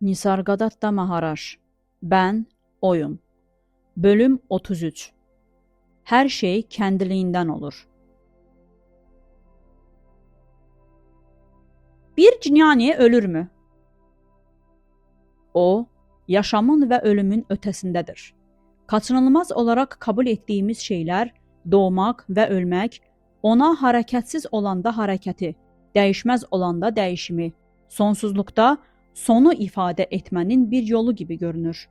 Nisargadatta Maharaş. Ben oyum. Bölüm 33. Her şey kendiliğinden olur. Bir cinyani ölür mü? O, yaşamın ve ölümün ötesindedir. Kaçınılmaz olarak kabul ettiğimiz şeyler, doğmak ve ölmek, ona hareketsiz olanda hareketi, değişmez olanda değişimi, sonsuzlukta sonu ifade etmenin bir yolu gibi görünür.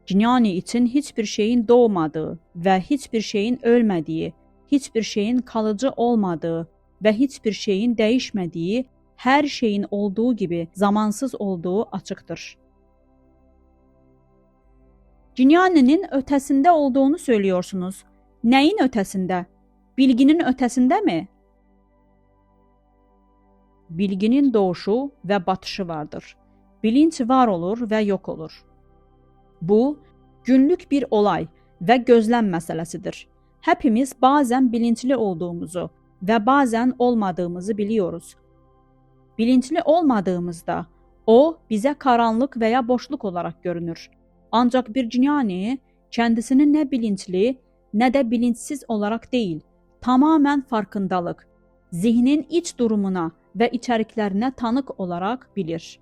Cinyani için hiçbir şeyin doğmadığı ve hiçbir şeyin ölmediği, hiçbir şeyin kalıcı olmadığı ve hiçbir şeyin değişmediği, her şeyin olduğu gibi zamansız olduğu açıktır. Cinyani'nin ötesinde olduğunu söylüyorsunuz. Neyin ötesinde? Bilginin ötesinde mi? Bilginin doğuşu ve batışı vardır. Bilinç var olur ve yok olur. Bu, günlük bir olay ve gözlem meselesidir. Hepimiz bazen bilinçli olduğumuzu ve bazen olmadığımızı biliyoruz. Bilinçli olmadığımızda o bize karanlık veya boşluk olarak görünür. Ancak bir cinyani kendisini ne bilinçli ne de bilinçsiz olarak değil, tamamen farkındalık, zihnin iç durumuna ve içeriklerine tanık olarak bilir.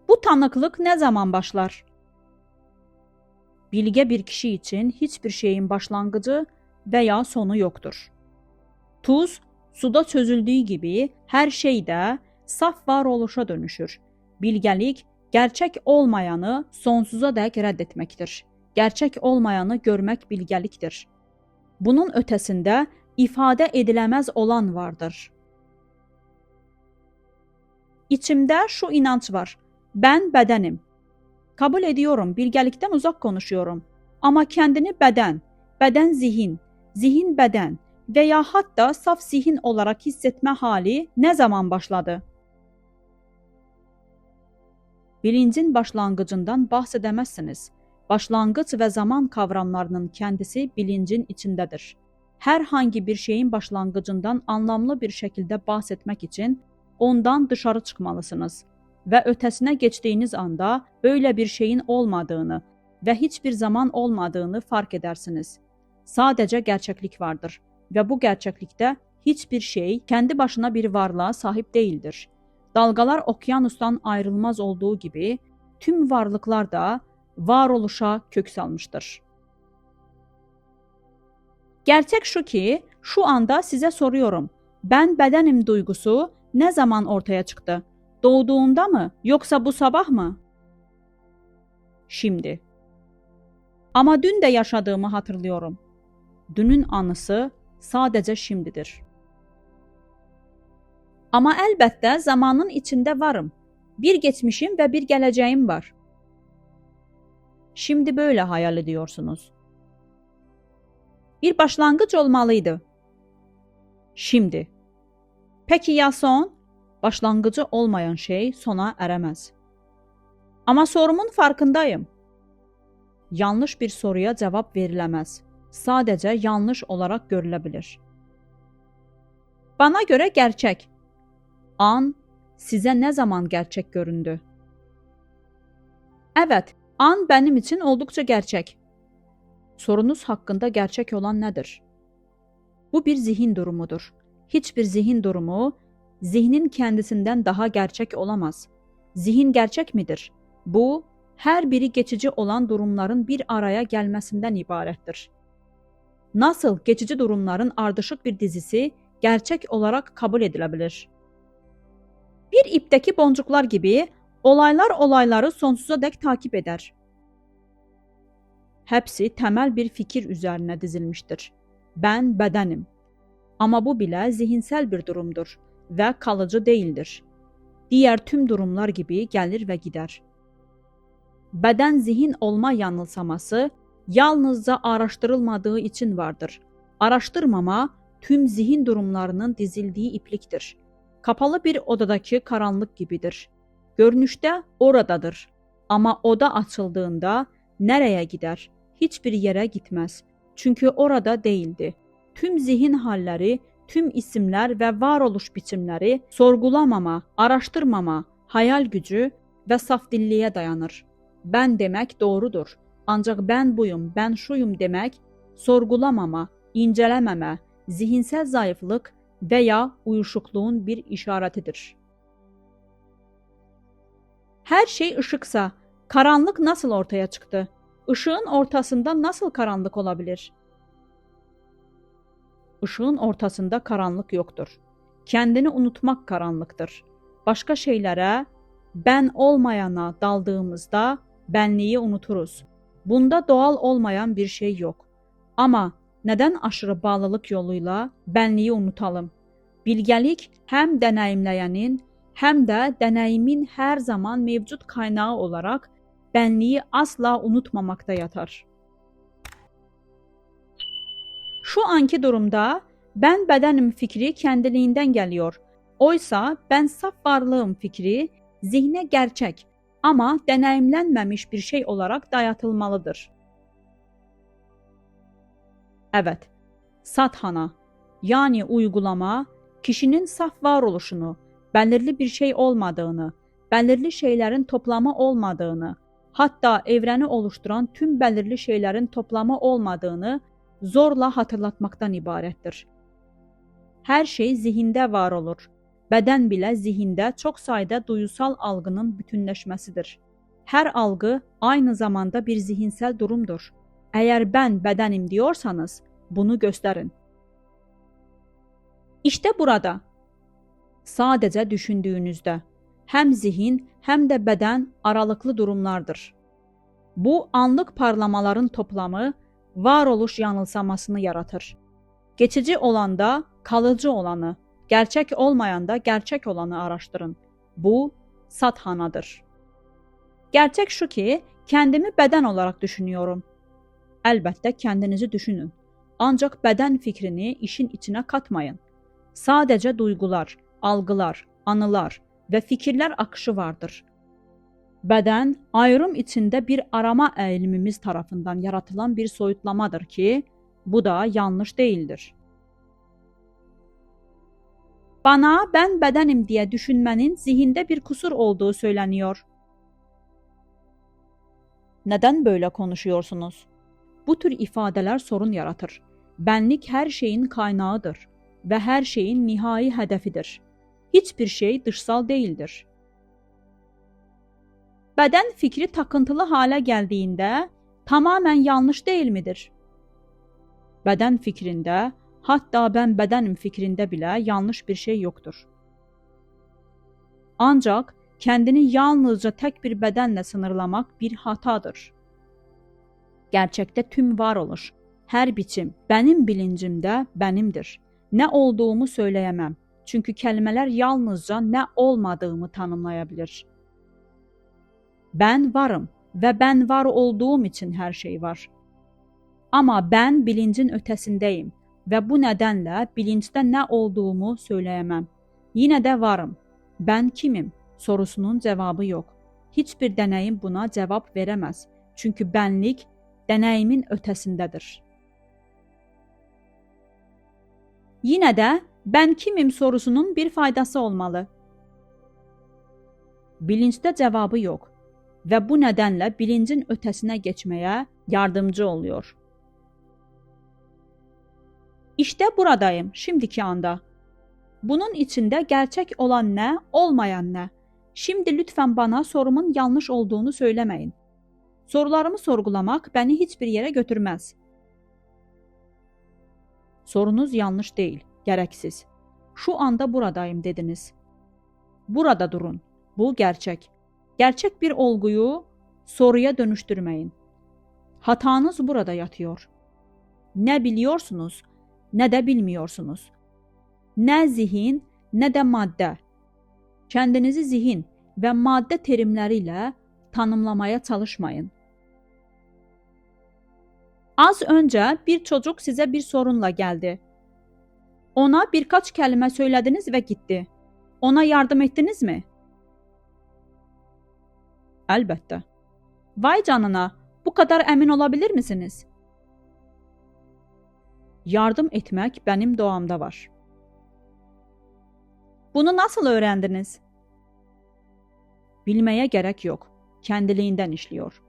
Bu tanıklık ne zaman başlar? Bilge bir kişi için hiçbir şeyin başlangıcı veya sonu yoktur. Tuz, suda çözüldüğü gibi her şeyde saf varoluşa dönüşür. Bilgelik, gerçek olmayanı sonsuza dek reddetmektir. Gerçek olmayanı görmek bilgeliktir. Bunun ötesinde ifade edilemez olan vardır. İçimde şu inanç var. Ben bedenim. Kabul ediyorum, bilgelikten uzak konuşuyorum. Ama kendini beden, beden zihin, zihin beden veya hatta saf zihin olarak hissetme hali ne zaman başladı? Bilincin başlangıcından bahsedemezsiniz. Başlangıç ve zaman kavramlarının kendisi bilincin içindedir. Herhangi bir şeyin başlangıcından anlamlı bir şekilde bahsetmek için ondan dışarı çıkmalısınız ve ötesine geçtiğiniz anda böyle bir şeyin olmadığını ve hiçbir zaman olmadığını fark edersiniz. Sadece gerçeklik vardır ve bu gerçeklikte hiçbir şey kendi başına bir varlığa sahip değildir. Dalgalar okyanustan ayrılmaz olduğu gibi tüm varlıklar da varoluşa kök salmıştır. Gerçek şu ki şu anda size soruyorum. Ben bedenim duygusu ne zaman ortaya çıktı? Doğduğunda mı yoksa bu sabah mı? Şimdi. Ama dün de yaşadığımı hatırlıyorum. Dünün anısı sadece şimdidir. Ama elbette zamanın içinde varım. Bir geçmişim ve bir geleceğim var. Şimdi böyle hayal ediyorsunuz. Bir başlangıç olmalıydı. Şimdi. Peki ya son? Başlangıcı olmayan şey sona eremez. Ama sorumun farkındayım. Yanlış bir soruya cevap verilemez. Sadece yanlış olarak görülebilir. Bana göre gerçek. An size ne zaman gerçek göründü? Evet, an benim için oldukça gerçek. Sorunuz hakkında gerçek olan nedir? Bu bir zihin durumudur. Hiçbir zihin durumu zihnin kendisinden daha gerçek olamaz. Zihin gerçek midir? Bu, her biri geçici olan durumların bir araya gelmesinden ibarettir. Nasıl geçici durumların ardışık bir dizisi gerçek olarak kabul edilebilir? Bir ipteki boncuklar gibi olaylar olayları sonsuza dek takip eder. Hepsi temel bir fikir üzerine dizilmiştir. Ben bedenim. Ama bu bile zihinsel bir durumdur ve kalıcı değildir. Diğer tüm durumlar gibi gelir ve gider. Beden zihin olma yanılsaması yalnızca araştırılmadığı için vardır. Araştırmama tüm zihin durumlarının dizildiği ipliktir. Kapalı bir odadaki karanlık gibidir. Görünüşte oradadır. Ama oda açıldığında nereye gider? Hiçbir yere gitmez. Çünkü orada değildi. Tüm zihin halleri, tüm isimler ve varoluş biçimleri sorgulamama, araştırmama, hayal gücü və safdilliyə dayanır. Bən demək doğrudur, ancaq bən buyum, bən şuyum demək sorğulamama, incələməmə, zihinsel zayıflıq və ya uyuşuqluğun bir işarətidir. Hər şey ışıqsa, karanlıq nasıl ortaya çıxdı? Işığın ortasında nasıl karanlıq ola bilir? Işığın ortasında karanlıq yoxdur. Kendini unutmaq karanlıqdır. Başqa şeylərə, bən olmayana daldığımızda bənliyi unuturuz. Bunda doğal olmayan bir şey yox. Amma nədən aşırı bağlılıq yoluyla bənliyi unutalım? Bilgəlik həm deneyimləyənin, həm də deneyimin hər zaman mevcud kaynağı olaraq bənliyi asla unutmamakta yatar. Şu anki durumda ben bedenim fikri kendiliğinden geliyor. Oysa ben saf varlığım fikri zihne gerçek ama deneyimlenmemiş bir şey olarak dayatılmalıdır. Evet, sadhana yani uygulama kişinin saf varoluşunu, belirli bir şey olmadığını, belirli şeylerin toplamı olmadığını, hatta evreni oluşturan tüm belirli şeylerin toplamı olmadığını zorla hatırlatmaktan ibarətdir. Hər şey zihində var olur. Bədən bilə zihində çox sayda duyusal algının bütünləşməsidir. Hər algı aynı zamanda bir zihinsel durumdur. Əgər ben bedenim diyorsanız bunu gösterin. İşte burada sadece düşündüğünüzde hem zihin hem de beden aralıklı durumlardır. Bu anlık parlamaların toplamı varoluş yanılsamasını yaratır. Geçici olanda kalıcı olanı, gerçek olmayanda gerçek olanı araştırın. Bu sadhanadır. Gerçek şu ki kendimi beden olarak düşünüyorum. Elbette kendinizi düşünün. Ancak beden fikrini işin içine katmayın. Sadece duygular, algılar, anılar ve fikirler akışı vardır. Beden ayrım içinde bir arama eğilimimiz tarafından yaratılan bir soyutlamadır ki, bu da yanlış değildir. Bana ben bedenim diye düşünmenin zihinde bir kusur olduğu söyleniyor. Neden böyle konuşuyorsunuz? Bu tür ifadeler sorun yaratır. Benlik her şeyin kaynağıdır ve her şeyin nihai hedefidir. Hiçbir şey dışsal değildir. Beden fikri takıntılı hale geldiğinde tamamen yanlış değil midir? Beden fikrinde, hatta ben bedenim fikrinde bile yanlış bir şey yoktur. Ancak kendini yalnızca tek bir bedenle sınırlamak bir hatadır. Gerçekte tüm varoluş, her biçim benim bilincimde benimdir. Ne olduğumu söyleyemem. Çünkü kelimeler yalnızca ne olmadığımı tanımlayabilir. Ben varım ve ben var olduğum için her şey var. Ama ben bilincin ötesindeyim ve bu nedenle bilinçte ne olduğumu söyleyemem. Yine de varım. Ben kimim? Sorusunun cevabı yok. Hiçbir deneyim buna cevap veremez. Çünkü benlik deneyimin ötesindedir. Yine de ben kimim sorusunun bir faydası olmalı. Bilinçte cevabı yok ve bu nedenle bilincin ötesine geçmeye yardımcı oluyor. İşte buradayım şimdiki anda. Bunun içinde gerçek olan ne, olmayan ne? Şimdi lütfen bana sorumun yanlış olduğunu söylemeyin. Sorularımı sorgulamak beni hiçbir yere götürmez. Sorunuz yanlış değil, gereksiz. Şu anda buradayım dediniz. Burada durun. Bu gerçek. Gerçek bir olguyu soruya dönüştürmeyin. Hatanız burada yatıyor. Ne biliyorsunuz, ne de bilmiyorsunuz. Ne zihin, ne de madde. Kendinizi zihin ve madde terimleriyle tanımlamaya çalışmayın. Az önce bir çocuk size bir sorunla geldi. Ona birkaç kelime söylediniz ve gitti. Ona yardım ettiniz mi? Elbette. Vay canına, bu kadar emin olabilir misiniz? Yardım etmek benim doğamda var. Bunu nasıl öğrendiniz? Bilmeye gerek yok. Kendiliğinden işliyor.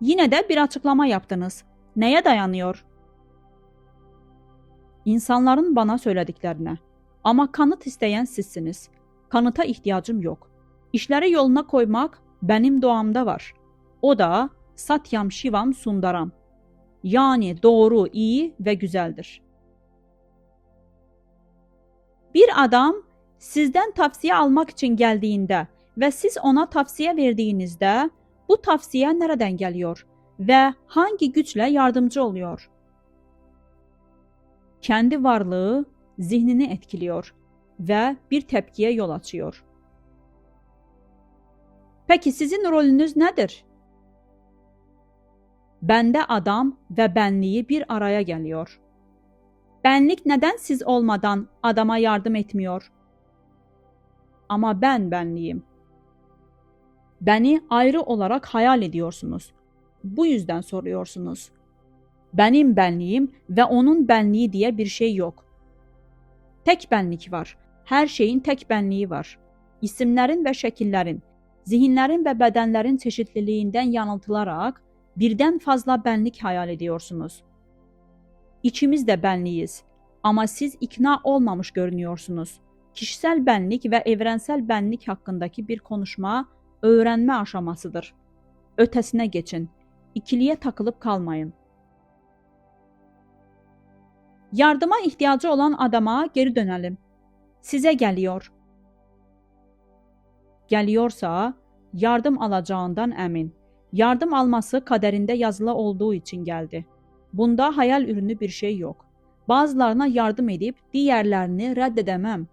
Yine de bir açıklama yaptınız. Neye dayanıyor? İnsanların bana söylediklerine. Ama kanıt isteyen sizsiniz. Kanıta ihtiyacım yok. İşleri yoluna koymak benim doğamda var. O da Satyam Shivam Sundaram. Yani doğru, iyi ve güzeldir. Bir adam sizden tavsiye almak için geldiğinde ve siz ona tavsiye verdiğinizde bu tavsiye nereden geliyor ve hangi güçle yardımcı oluyor? Kendi varlığı zihnini etkiliyor ve bir tepkiye yol açıyor. Peki sizin rolünüz nedir? Bende adam ve benliği bir araya geliyor. Benlik neden siz olmadan adama yardım etmiyor? Ama ben benliğim. Beni ayrı olarak hayal ediyorsunuz. Bu yüzden soruyorsunuz. Benim benliğim ve onun benliği diye bir şey yok. Tek benlik var. Her şeyin tek benliği var. İsimlerin ve şekillerin, zihinlerin ve bedenlerin çeşitliliğinden yanıltılarak birden fazla benlik hayal ediyorsunuz. İkimiz de benliyiz ama siz ikna olmamış görünüyorsunuz. Kişisel benlik ve evrensel benlik hakkındaki bir konuşma öğrenme aşamasıdır. Ötesine geçin. İkiliye takılıp kalmayın. Yardıma ihtiyacı olan adama geri dönelim. Size geliyor. Geliyorsa yardım alacağından emin. Yardım alması kaderinde yazılı olduğu için geldi. Bunda hayal ürünü bir şey yok. Bazılarına yardım edip diğerlerini reddedemem.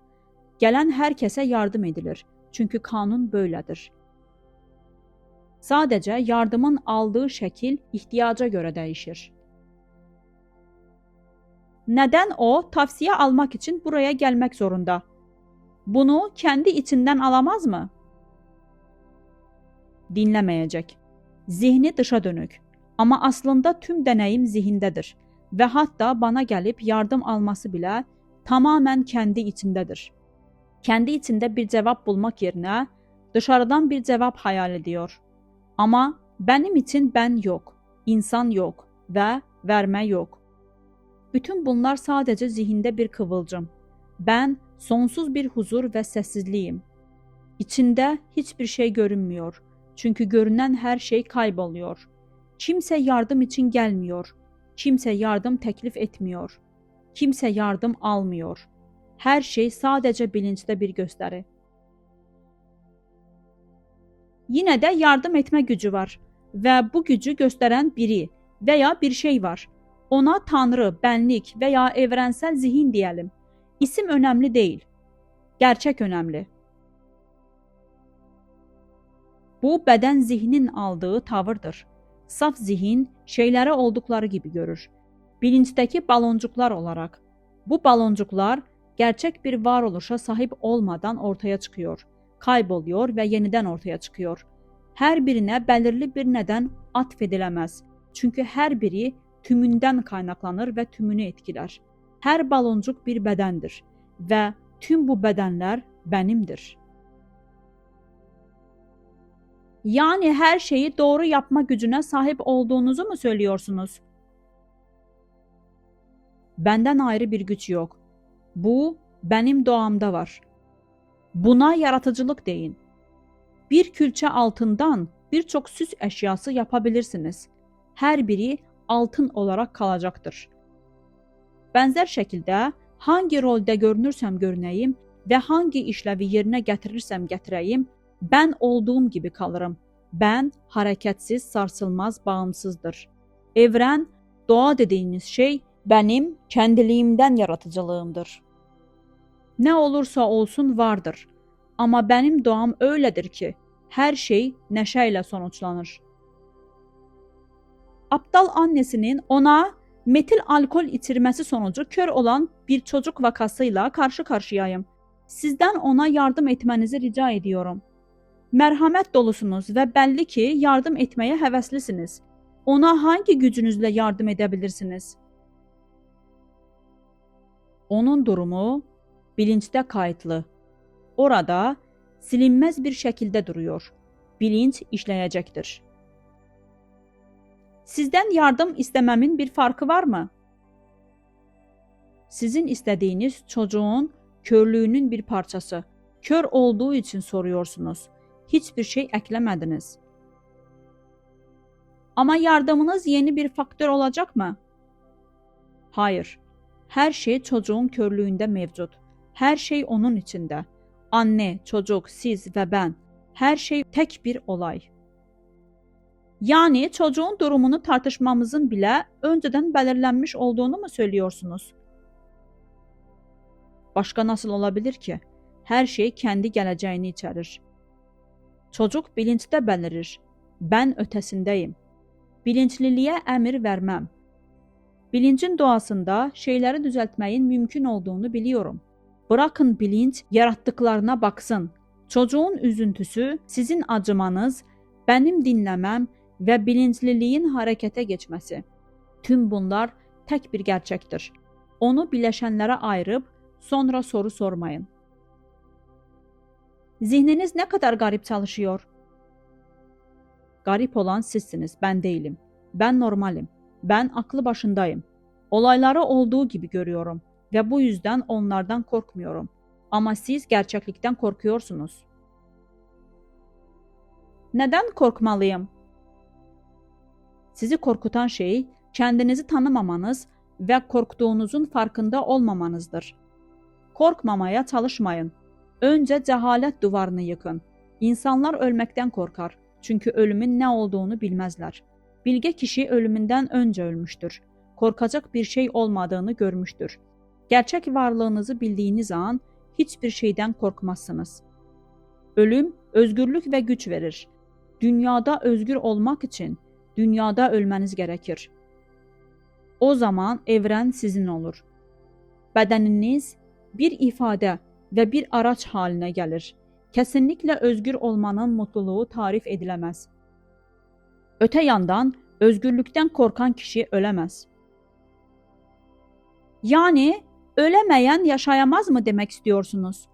Gelen herkese yardım edilir. Çünkü kanun böyledir. Sadece yardımın aldığı şekil ihtiyaca göre değişir. Neden o tavsiye almak için buraya gelmek zorunda? Bunu kendi içinden alamaz mı? Dinlemeyecek. Zihni dışa dönük. Ama aslında tüm deneyim zihindedir. Ve hatta bana gelip yardım alması bile tamamen kendi içindedir. Kendi içinde bir cevap bulmak yerine dışarıdan bir cevap hayal ediyor. Ama benim için ben yok, insan yok ve verme yok. Bütün bunlar sadece zihinde bir kıvılcım. Ben sonsuz bir huzur ve sessizliğim. İçinde hiçbir şey görünmüyor. Çünkü görünen her şey kayboluyor. Kimse yardım için gelmiyor. Kimse yardım teklif etmiyor. Kimse yardım almıyor. Her şey sadece bilinçte bir gösteri. Yine de yardım etme gücü var ve bu gücü gösteren biri veya bir şey var. Ona Tanrı, benlik veya evrensel zihin diyelim. İsim önemli değil. Gerçek önemli. Bu beden zihnin aldığı tavırdır. Saf zihin şeyleri oldukları gibi görür. Bilinçteki baloncuklar olarak. Bu baloncuklar gerçek bir varoluşa sahip olmadan ortaya çıkıyor, kayboluyor ve yeniden ortaya çıkıyor. Her birine belirli bir neden atfedilemez. Çünkü her biri tümünden kaynaklanır ve tümünü etkiler. Her baloncuk bir bedendir ve tüm bu bedenler benimdir. Yani her şeyi doğru yapma gücüne sahip olduğunuzu mu söylüyorsunuz? Benden ayrı bir güç yok. Bu benim doğamda var. Buna yaratıcılık deyin. Bir külçe altından birçok süs eşyası yapabilirsiniz. Her biri altın olarak kalacaktır. Benzer şekilde hangi rolde görünürsem görüneyim ve hangi işlevi yerine getirirsem getireyim, ben olduğum gibi kalırım. Ben hareketsiz, sarsılmaz, bağımsızdır. Evren, doğa dediğiniz şey benim kendiliğimden yaratıcılığımdır. Ne olursa olsun vardır. Ama benim doğam öyledir ki her şey neşeyle sonuçlanır. Aptal annesinin ona metil alkol içirmesi sonucu kör olan bir çocuk vakasıyla karşı karşıyayım. Sizden ona yardım etmenizi rica ediyorum. Merhamet dolusunuz ve belli ki yardım etmeye heveslisiniz. Ona hangi gücünüzle yardım edebilirsiniz? Onun durumu bilinçte kayıtlı. Orada silinmez bir şəkildə duruyor. Bilinç işləyəcəkdir. Sizdən yardım istəməmin bir farkı varmı? Sizin istədiyiniz çocuğun körlüyünün bir parçası. Kör olduğu için soruyorsunuz. Hiçbir şey eklemediniz. Ama yardımınız yeni bir faktör olacak mı? Hayır. Her şey çocuğun körlüğünde mevcut. Her şey onun içinde. Anne, çocuk, siz ve ben. Her şey tek bir olay. Yani çocuğun durumunu tartışmamızın bile önceden belirlenmiş olduğunu mu söylüyorsunuz? Başka nasıl olabilir ki? Her şey kendi geleceğini içerir. Çocuk bilinçdə belirir. Ben ötesindeyim. Bilinçliliğe emir vermem. Bilincin doğasında şeyleri düzeltmeyin mümkün olduğunu biliyorum. Bırakın bilinç yarattıklarına baksın. Çocuğun üzüntüsü, sizin acımanız, benim dinlemem ve bilinçliliğin harekete geçmesi. Tüm bunlar tek bir gerçektir. Onu bileşenlere ayırıp sonra soru sormayın. Zihniniz ne kadar garip çalışıyor? Garip olan sizsiniz, ben değilim. Ben normalim. Ben aklı başındayım. Olayları olduğu gibi görüyorum ve bu yüzden onlardan korkmuyorum. Ama siz gerçeklikten korkuyorsunuz. Neden korkmalıyım? Sizi korkutan şey kendinizi tanımamanız ve korktuğunuzun farkında olmamanızdır. Korkmamaya çalışmayın. Önce cehalet duvarını yıkın. İnsanlar ölmekten korkar. Çünkü ölümün ne olduğunu bilmezler. Bilge kişi ölümünden önce ölmüştür. Korkacak bir şey olmadığını görmüştür. Gerçek varlığınızı bildiğiniz an hiçbir şeyden korkmazsınız. Ölüm özgürlük ve güç verir. Dünyada özgür olmak için dünyada ölmeniz gerekir. O zaman evren sizin olur. Bedeniniz bir ifade ve bir araç haline gelir. Kesinlikle özgür olmanın mutluluğu tarif edilemez. Öte yandan özgürlükten korkan kişi ölemez. Yani ölemeyen yaşayamaz mı demek istiyorsunuz?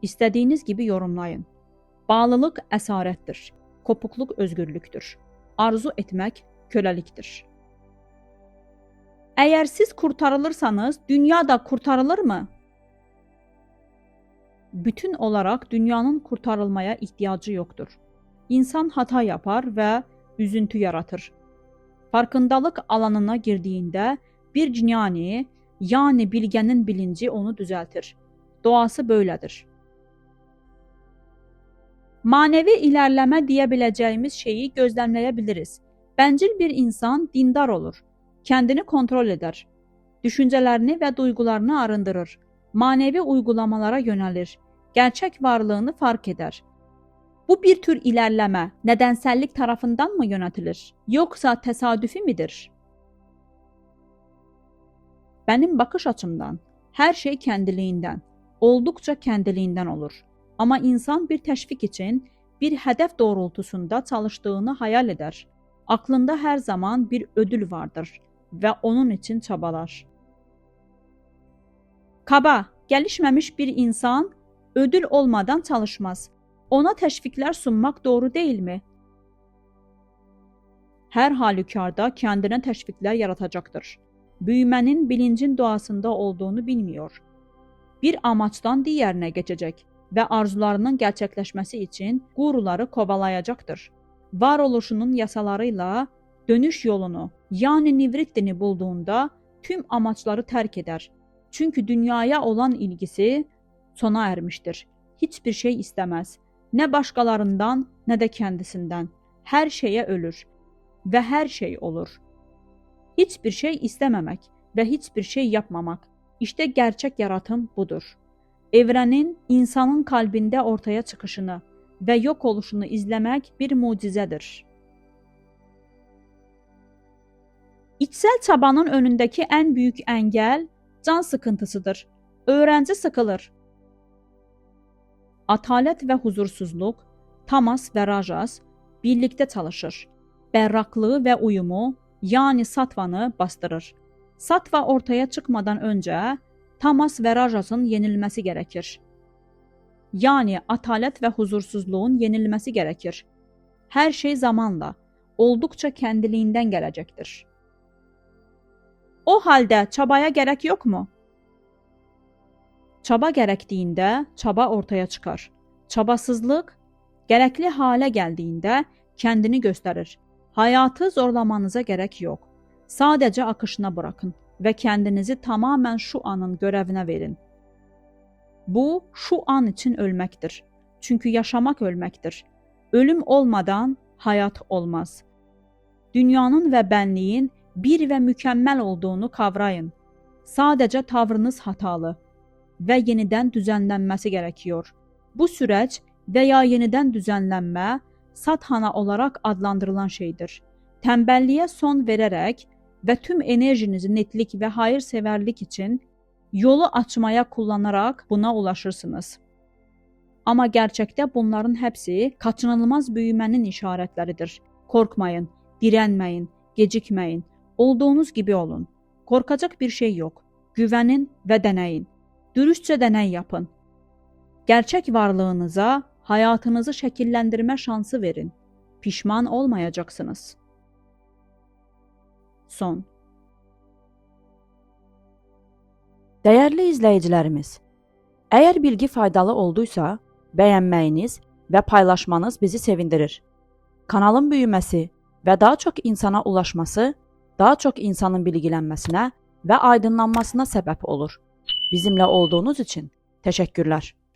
İstediğiniz gibi yorumlayın. Bağlılık esarettir. Kopukluk özgürlüktür. Arzu etmek köleliktir. Eğer siz kurtarılırsanız dünya da kurtarılır mı? Bütün olarak dünyanın kurtarılmaya ihtiyacı yoktur. İnsan hata yapar ve üzüntü yaratır. Farkındalık alanına girdiğinde bir cinyani, yani bilgenin bilinci onu düzeltir. Doğası böyledir. Manevi ilerleme diyebileceğimiz şeyi gözlemleyebiliriz. Bencil bir insan dindar olur. Kendini kontrol eder. Düşüncelerini ve duygularını arındırır. Manevi uygulamalara yönelir. Gerçek varlığını fark eder. Bu bir tür ilerleme nedensellik tarafından mı yönetilir? Yoksa tesadüfi midir? Benim bakış açımdan her şey kendiliğinden, oldukça kendiliğinden olur. Ama insan bir teşvik için bir hedef doğrultusunda çalıştığını hayal eder. Aklında her zaman bir ödül vardır ve onun için çabalar. Kaba, gelişmemiş bir insan ödül olmadan çalışmaz. Ona teşvikler sunmak doğru değil mi? Her halükarda kendine teşvikler yaratacaktır. Büyümenin bilincin doğasında olduğunu bilmiyor. Bir amaçtan diğerine geçecek ve arzularının gerçekleşmesi için guruları kovalayacaktır. Varoluşunun yasalarıyla dönüş yolunu, yani nivrittini bulduğunda tüm amaçları terk eder. Çünkü dünyaya olan ilgisi sona ermiştir. Hiçbir şey istemez. Ne başkalarından ne de kendisinden. Her şeye ölür ve her şey olur. Hiçbir şey istememek ve hiçbir şey yapmamak. İşte gerçek yaratım budur. Evrenin insanın kalbinde ortaya çıkışını ve yok oluşunu izlemek bir mucizedir. İçsel çabanın önündeki en büyük engel can sıkıntısıdır. Öğrenci sıkılır. Atalet ve huzursuzluk, tamas ve rajas birlikte çalışır. Berraklığı ve uyumu, yani sattvanı bastırır. Sattva ortaya çıkmadan önce tamas ve rajasın yenilmesi gerekir. Yani atalət və huzursuzluğun yenilməsi gərəkir. Hər şey zamanla, olduqca kəndiliyindən gələcəkdir. O haldə çabaya gərək yoxmu? Çaba gərəkdiyində çaba ortaya çıxar. Çabasızlıq gərəkli halə gəldiyində kəndini göstərir. Həyatı zorlamanıza gərək yox. Sadəcə akışına buraxın və kəndinizi tamamən şu anın görəvinə verin. Bu, şu an için ölməkdir. Çünki yaşamaq ölməkdir. Ölüm olmadan hayat olmaz. Dünyanın və bənliyin bir və mükəmməl olduğunu kavrayın. Sadəcə tavrınız hatalı və yenidən düzənlənməsi gərəkiyor. Bu süreç və ya yenidən düzənlənmə sadhana olaraq adlandırılan şeydir. Tənbəlliyə son verərək və tüm enerjinizi netlik və hayırsevərlik için yolu açmaya kullanaraq buna ulaşırsınız. Amma gerçəkdə bunların hepsi kaçınılmaz büyümənin işarətləridir. Korkmayın, dirənməyin, gecikməyin, olduğunuz gibi olun. Korkacak bir şey yok. Güvənin və denəyin. Dürüstcə deney yapın. Gerçək varlığınıza hayatınızı şəkilləndirmə şansı verin. Pişman olmayacaksınız. Son. Dəyərli izləyicilərimiz, əgər bilgi faydalı olduysa, bəyənməyiniz və paylaşmanız bizi sevindirir. Kanalın büyüməsi və daha çox insana ulaşması, daha çox insanın bilgilənməsinə və aydınlanmasına səbəb olur. Bizimlə olduğunuz için təşəkkürlər.